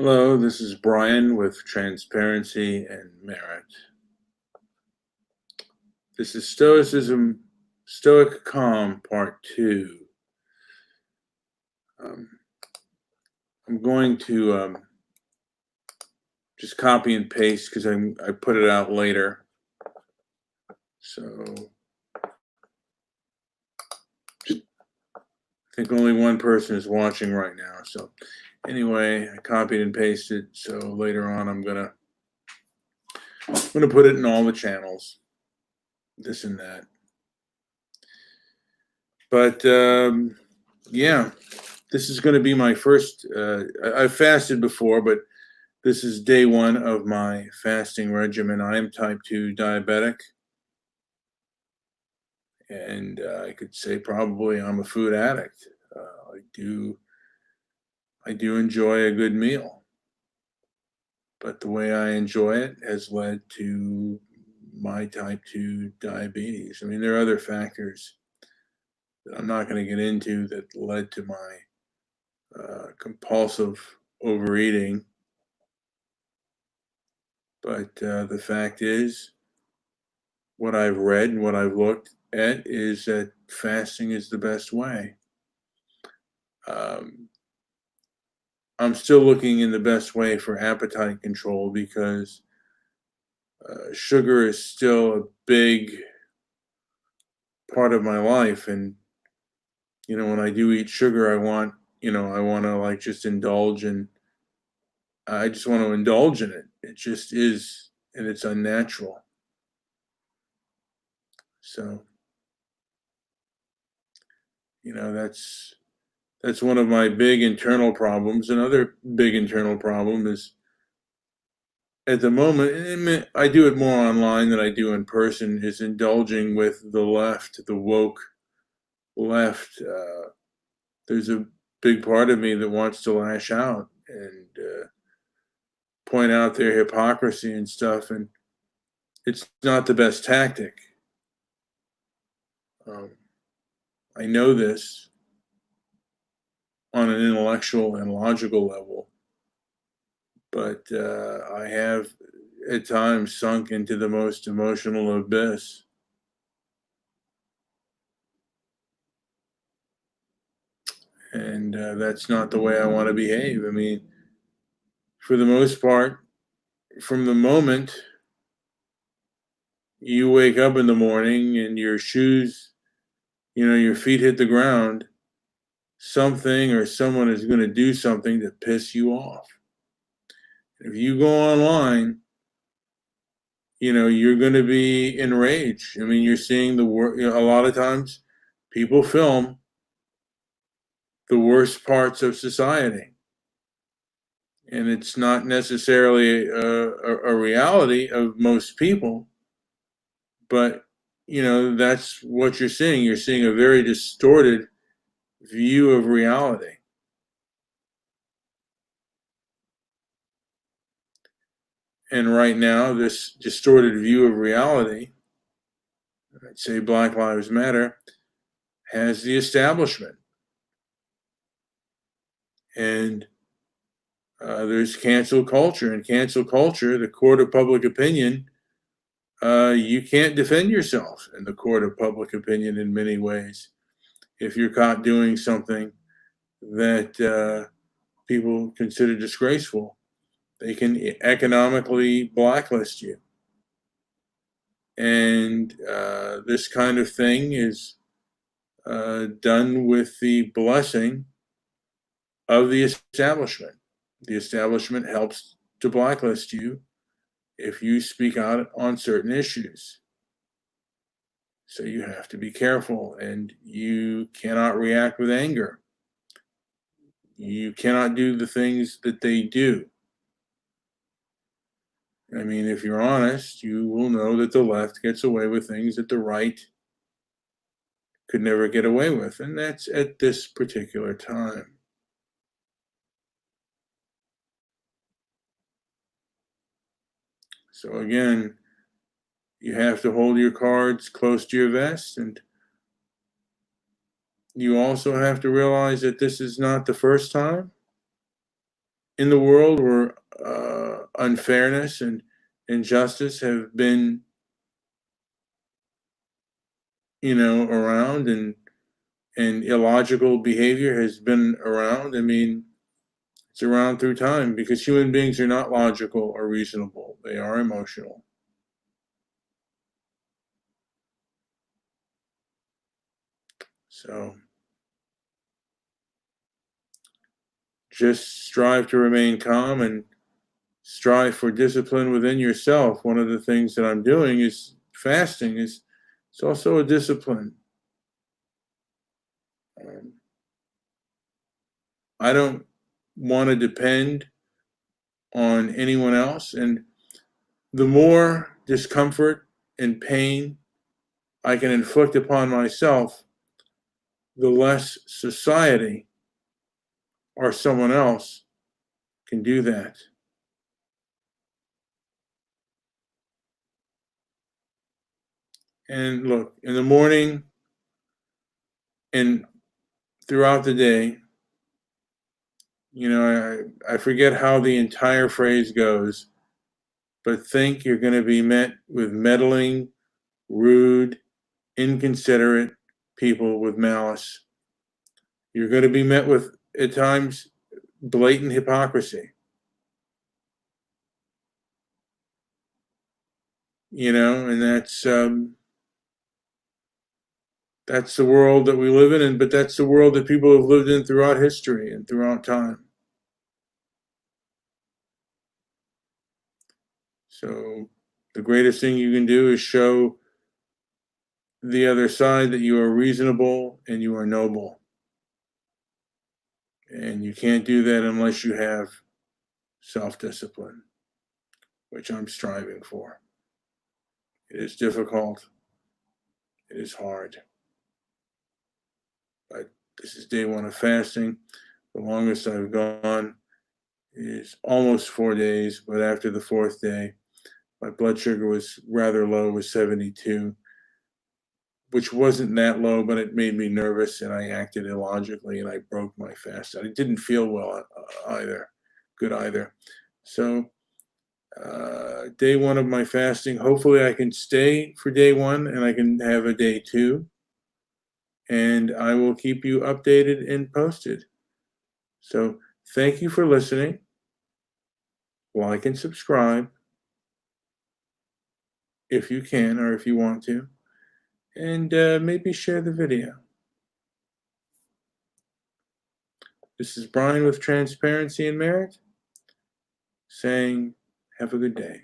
Hello, this is Brian with Transparency and Merit. This is Stoic Calm, Part 2. Um, I'm going to just copy and paste because I put it out later. So I think only one person is watching right now. So anyway, I copied and pasted. So later on, I'm gonna put it in all the channels, this and that. But yeah, this is going to be my first. I've fasted before, but this is day one of my fasting regimen. I am type 2 diabetic, and I could say probably I'm a food addict. I do enjoy a good meal, but the way I enjoy it has led to my type 2 diabetes. I mean, there are other factors that I'm not going to get into that led to my compulsive overeating. But the fact is, what I've read and what I've looked at is that fasting is the best way. Um, I'm still looking in the best way for appetite control because sugar is still a big part of my life. And, when I do eat sugar, I want to like just indulge in, I just want to indulge in it. It just is, and it's unnatural. So, that's one of my big internal problems. Another big internal problem is at the moment, I do it more online than I do in person, is indulging with the left, the woke left. There's a big part of me that wants to lash out and point out their hypocrisy and stuff, and it's not the best tactic. Um, I know this on an intellectual and logical level, but I have at times sunk into the most emotional abyss. And that's not the way I want to behave. I mean, for the most part, from the moment you wake up in the morning and your shoes, your feet hit the ground, something or someone is going to do something to piss you off. If you go online, you're going to be enraged. I mean, you're seeing the worst. A lot of times people film the worst parts of society, and it's not necessarily a reality of most people, but that's what you're seeing. You're seeing a very distorted view of reality. And right now, this distorted view of reality, I'd say Black Lives Matter, has the establishment. And there's cancel culture. And cancel culture, the court of public opinion, you can't defend yourself in the court of public opinion in many ways if you're caught doing something that people consider disgraceful. They can economically blacklist you. And this kind of thing is done with the blessing of the establishment. The establishment helps to blacklist you if you speak out on certain issues. So you have to be careful, and you cannot react with anger. You cannot do the things that they do. I mean, if you're honest, you will know that the left gets away with things that the right could never get away with, and that's at this particular time. So again, you have to hold your cards close to your vest, and you also have to realize that this is not the first time, in the world where unfairness and injustice have been, around, and illogical behavior has been around. I mean, it's around through time because human beings are not logical or reasonable. They are emotional. So just strive to remain calm and strive for discipline within yourself. One of the things that I'm doing is fasting. It's also a discipline. Um, I don't want to depend on anyone else, and the more discomfort and pain I can inflict upon myself, the less society or someone else can do that. And look, in the morning and throughout the day, I forget how the entire phrase goes, but think you're going to be met with meddling, rude, inconsiderate people with malice. You're going to be met with, at times, blatant hypocrisy. And that's the world that we live in, but that's the world that people have lived in throughout history and throughout time. So the greatest thing you can do is show the other side that you are reasonable and you are noble. And you can't do that unless you have self-discipline, which I'm striving for. It is difficult. It is hard. But this is day 1 of fasting. The longest I've gone is almost 4 days, but after the 4th day, my blood sugar was rather low, was 72, which wasn't that low, but it made me nervous and I acted illogically and I broke my fast. I didn't feel well good either. So day 1 of my fasting, hopefully I can stay for day 1 and I can have a day 2. And I will keep you updated and posted. So thank you for listening. Like and subscribe if you can or if you want to. And maybe share the video. This is Brian with Transparency and Merit saying, have a good day.